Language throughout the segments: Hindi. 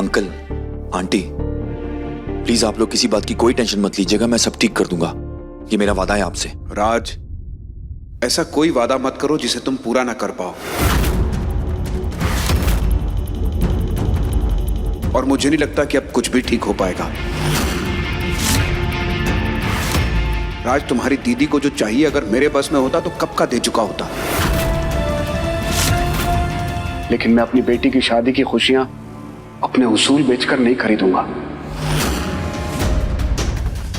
अंकल, आंटी, प्लीज आप लोग किसी बात की कोई टेंशन मत लीजिएगा, मैं सब ठीक कर दूंगा। ये मेरा वादा है आपसे। राज, ऐसा कोई वादा मत करो जिसे तुम पूरा ना कर पाओ। और मुझे नहीं लगता कि अब कुछ भी ठीक हो पाएगा। राज, तुम्हारी दीदी को जो चाहिए अगर मेरे बस में होता तो कब का दे चुका होता। लेकिन मैं अपनी बेटी की शादी की खुशियां अपने उसूल बेचकर नहीं खरीदूंगा।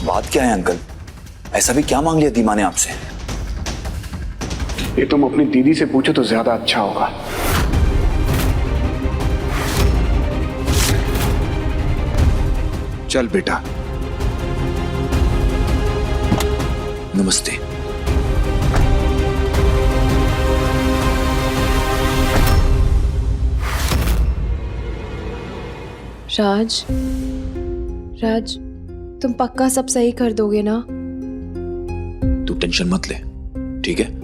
बात क्या है अंकल? ऐसा भी क्या मांग लिया दीमा ने आपसे? ये तुम अपनी दीदी से पूछो तो ज्यादा अच्छा होगा। चल बेटा। नमस्ते। राज, तुम पक्का सब सही कर दोगे ना? तू टेंशन मत ले, ठीक है?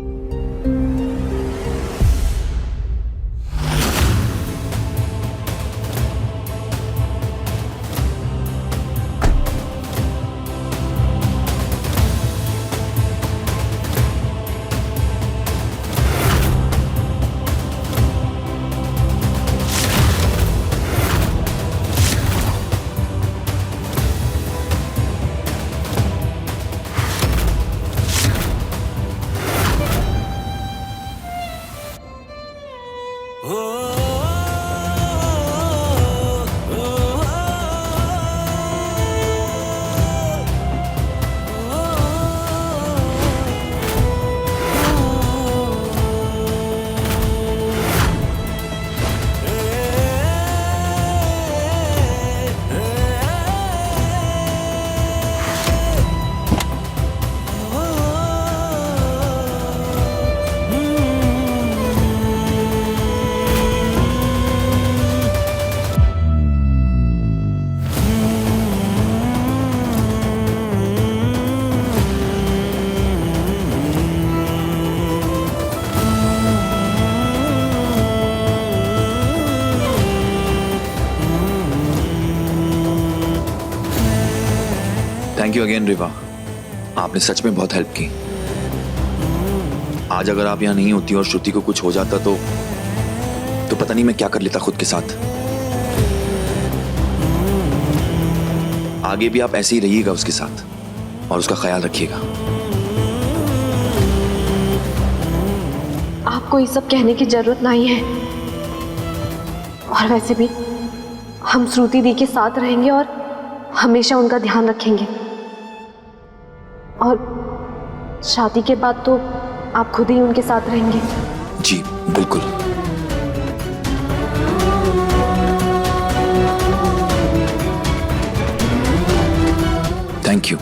थैंक यू अगेन रिवा, आपने सच में बहुत हेल्प की। आज अगर आप यहाँ नहीं होती और श्रुति को कुछ हो जाता तो पता नहीं मैं क्या कर लेता खुद के साथ। आगे भी आप ऐसे ही रहिएगा उसके साथ और उसका ख्याल रखिएगा। आपको ये सब कहने की जरूरत नहीं है। और वैसे भी हम श्रुति दी के साथ रहेंगे और हमेशा उनका ध्यान रखेंगे। और शादी के बाद तो आप खुद ही उनके साथ रहेंगे। जी बिल्कुल। Thank you.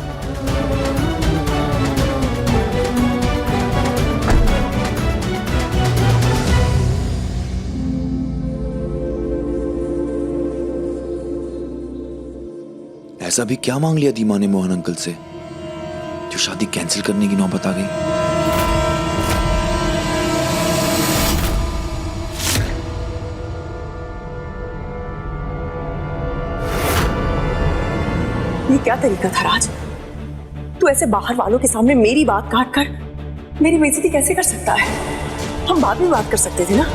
ऐसा भी क्या मांग लिया दीमा ने मोहन अंकल से जो शादी कैंसिल करने की नौबत आ गई? ये क्या तरीका था राज? तू ऐसे बाहर वालों के सामने मेरी बात काट कर मेरी बेइज्जती कैसे कर सकता है? हम बाद में बात कर सकते थे ना।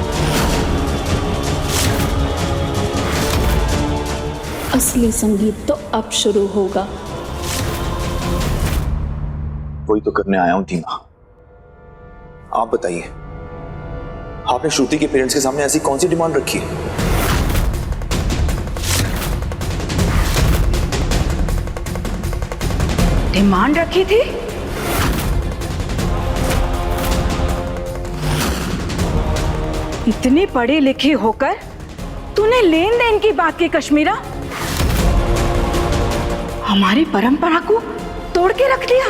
असली संगीत तो अब शुरू होगा। वही तो करने आया हूं दीमा। आप बताइए, आपने श्रुति के पेरेंट्स के सामने ऐसी कौन सी डिमांड रखी है? डिमांड रखी थी? इतने पढ़े लिखे होकर तूने लेन देन की बात की कश्मीरा? हमारी परंपरा को तोड़ के रख दिया।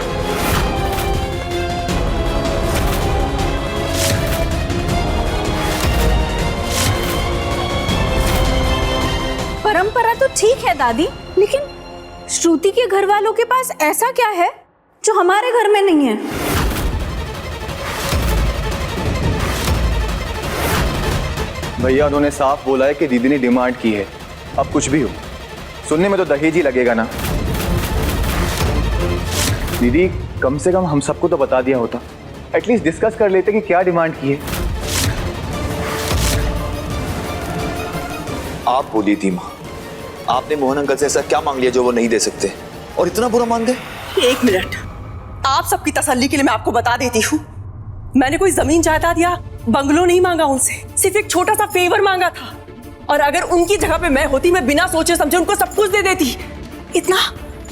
परंपरा तो ठीक है दादी, लेकिन श्रुति के घर वालों के पास ऐसा क्या है जो हमारे घर में नहीं है? भैया उन्होंने साफ बोला है कि दीदी ने डिमांड की है अब कुछ भी हो, सुनने में तो दहेज ही लगेगा ना। दीदी, कम से कम हम सबको तो बता दिया होता, एटलीस्ट डिस्कस कर लेते कि क्या डिमांड की है। आप बोलिए थी माँ, आपने मोहन अंकल से ऐसा क्या मांग लिया जो वो नहीं दे सकते, और इतना बुरा मांग गए? 1 मिनट, आप सबकी तसल्ली के लिए मैं आपको बता देती हूँ, मैंने कोई जमीन जायदाद या बंगलो नहीं मांगा उनसे, सिर्फ एक छोटा सा फेवर मांगा था। और अगर उनकी जगह पे मैं होती, मैं बिना सोचे समझे उनको सब कुछ दे देती।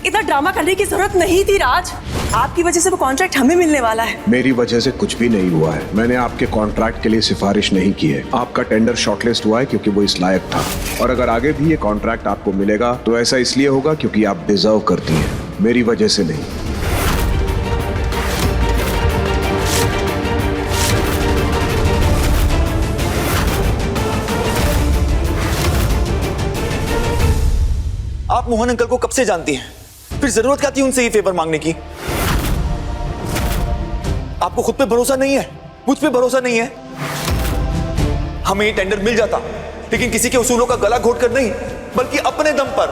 इतना ड्रामा करने की जरूरत नहीं थी राज। आपकी वजह से वो कॉन्ट्रैक्ट हमें मिलने वाला है। मेरी वजह से कुछ भी नहीं हुआ है। मैंने आपके कॉन्ट्रैक्ट के लिए सिफारिश नहीं की है। आपका टेंडर शॉर्टलिस्ट हुआ है क्योंकि वो इस लायक था, और अगर आगे भी ये कॉन्ट्रैक्ट आपको मिलेगा तो ऐसा इसलिए होगा क्योंकि आप डिजर्व करती हैं, मेरी वजह से नहीं। आप मोहन अंकल को कब से जानती हैं? फिर जरूरत क्या थी उनसे ये फेवर मांगने की? आपको खुद पे भरोसा नहीं है, मुझ पे भरोसा नहीं है। हमें ये टेंडर मिल जाता, लेकिन किसी के उसूलों का गला घोट कर नहीं, बल्कि अपने दम पर।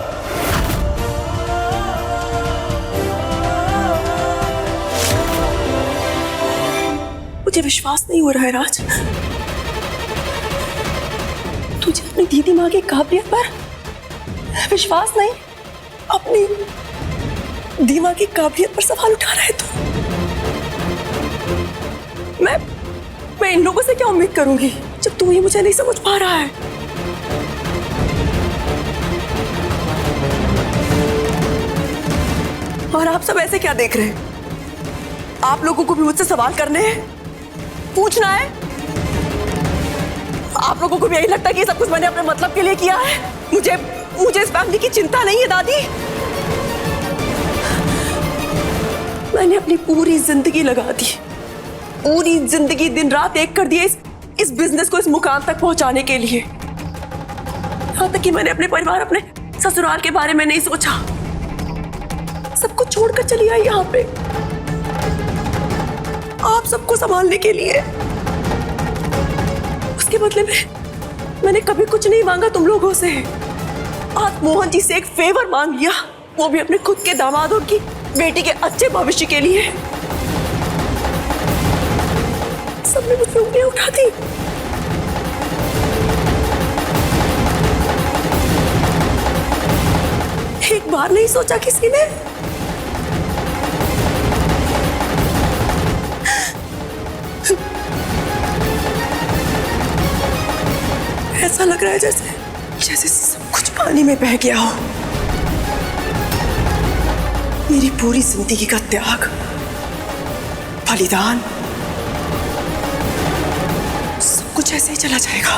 मुझे विश्वास नहीं हो रहा है राज, तुझे अपनी दीदी माँ की काबिलियत पर विश्वास नहीं, अपनी दीमा की काबिलियत पर सवाल उठा रहा है तू। मैं इन लोगों से क्या उम्मीद करूंगी जब तू ही मुझे नहीं समझ पा रहा है। और आप सब ऐसे क्या देख रहे हैं? आप लोगों को भी मुझसे सवाल करने हैं, पूछना है? आप लोगों को भी यही लगता है कि सब कुछ मैंने अपने मतलब के लिए किया है? मुझे इस फैमिली की चिंता नहीं है दादी। मैंने अपनी पूरी जिंदगी लगा दी, पूरी जिंदगी दिन रात एक कर दिए इस बिजनेस को इस मुकाम तक पहुंचाने के लिए। यहां तक कि मैंने अपने परिवार, अपने ससुराल के बारे में नहीं सोचा, सब कुछ छोड़कर चली आई यहां पे आप सबको संभालने के लिए। उसके बदले में मैंने कभी कुछ नहीं मांगा तुम लोगों से। आज मोहन जी से एक फेवर मांग लिया, वो भी अपने खुद के दामाद और की बेटी के अच्छे भविष्य के लिए। सबने मुझ पे उंगलियां उठा दी। एक बार नहीं सोचा किसी ने? ऐसा लग रहा है जैसे सब कुछ पानी में बह गया हो। मेरी पूरी जिंदगी का त्याग, बलिदान, सब कुछ ऐसे ही चला जाएगा।